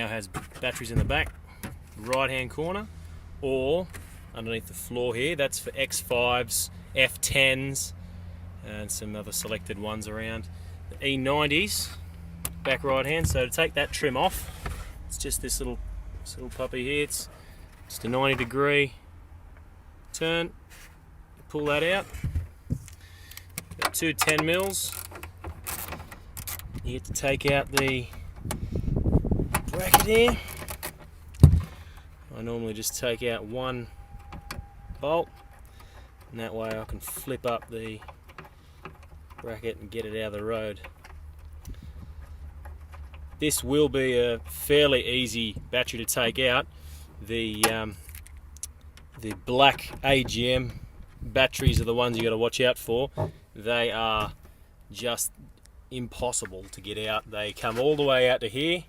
now has batteries in the back right hand corner or underneath the floor here. That's for X5s, F10s and some other selected ones around. The E90s, back right hand. So to take that trim off, it's just this little puppy here. It's just a 90-degree turn. Pull that out. Got two 10 mils. You get to take out the bracket here. I normally just take out one bolt, and that way I can flip up the bracket and get it out of the road. This will be a fairly easy battery to take out. The black AGM batteries are the ones you got to watch out for. They are just impossible to get out. They come all the way out to here,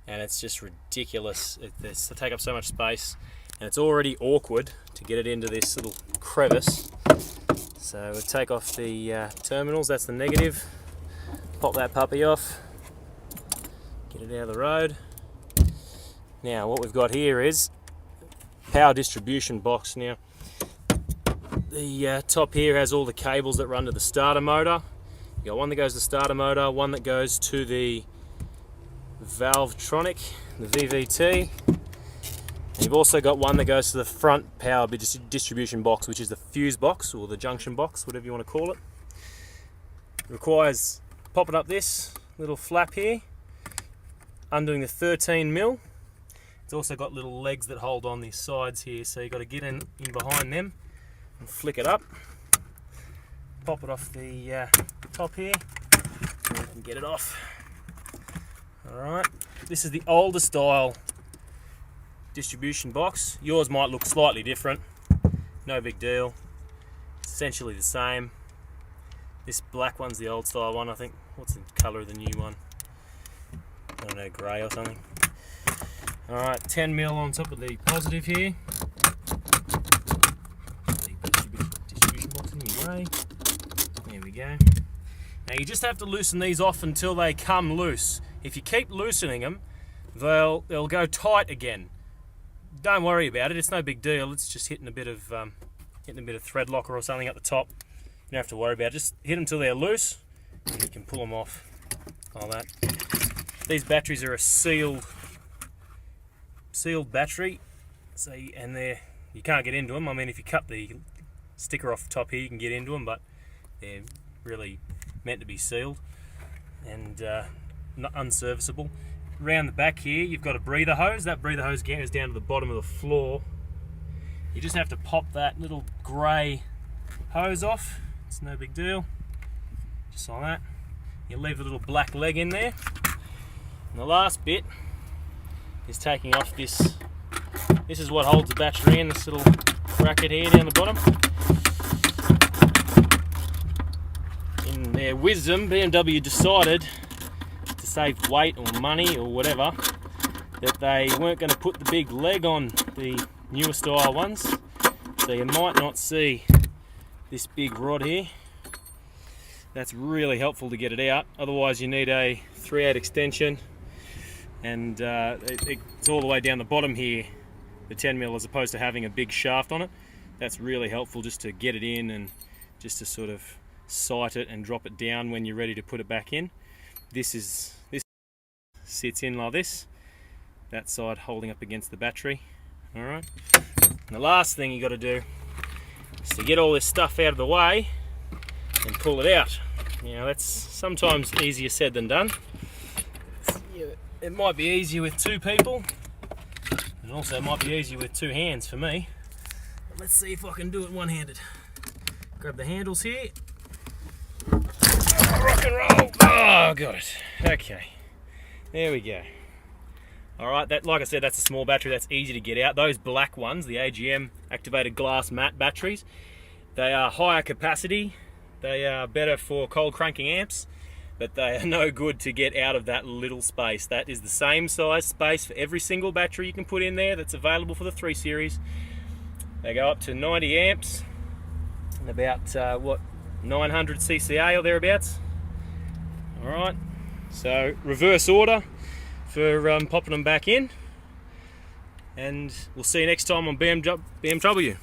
and it's just ridiculous. They take up so much space, and it's already awkward to get it into this little crevice. So we'll take off the terminals. That's the negative. Pop that puppy off. Get it out of the road. Now what we've got here is power distribution box. Now the top here has all the cables that run to the starter motor. You got one that goes to the starter motor, one that goes to the Valvetronic, the VVT. And you've also got one that goes to the front power distribution box, which is the fuse box or the junction box, whatever you want to call it. It requires popping up this little flap here, undoing the 13 mil. It's also got little legs that hold on these sides here, so you've got to get in behind them and flick it up. Pop it off the top here and get it off. Alright, this is the older style distribution box. Yours might look slightly different, no big deal. It's essentially the same. This black one's the old style one, I think. What's the colour of the new one? I don't know, grey or something. Alright, 10 mil on top of the positive here. Distribution box in grey. There we go. Now you just have to loosen these off until they come loose. If you keep loosening them, they'll go tight again. Don't worry about it. It's no big deal. It's just hitting a bit of thread locker or something at the top. You don't have to worry about it. Just hit them till they're loose, and you can pull them off like that. These batteries are a sealed battery, so you can't get into them. I mean, if you cut the sticker off the top here, you can get into them, but they're really meant to be sealed and not unserviceable. Around the back here, you've got a breather hose. That breather hose goes down to the bottom of the floor. You just have to pop that little grey hose off. It's no big deal. Just like that. You leave the little black leg in there. And the last bit is taking off this. This is what holds the battery in, this little bracket here down the bottom. In their wisdom, BMW decided to save weight or money or whatever, that they weren't going to put the big leg on the newer style ones. So you might not see this big rod here. That's really helpful to get it out. Otherwise you need a 3/8 extension, and it's all the way down the bottom here, the 10 mil, as opposed to having a big shaft on it. That's really helpful just to get it in and just to sort of sight it and drop it down when you're ready to put it back in. This sits in like this, that side holding up against the battery. Alright, and the last thing you got to do is to get all this stuff out of the way and pull it out. Now that's sometimes easier said than done. It might be easier with two people, and also it might be easier with two hands for me. But let's see if I can do it one-handed. Grab the handles here. Rock and roll. Oh, got it. Okay, there we go. Alright, that, like I said, that's a small battery. That's easy to get out. Those black ones, the AGM activated glass matte batteries, they are higher capacity. They are better for cold cranking amps, but they are no good to get out of that little space. That is the same size space for every single battery you can put in there that's available for the 3 Series. They go up to 90 amps and about, what, 900 CCA or thereabouts. Alright, so reverse order. for popping them back in, and we'll see you next time on BMW.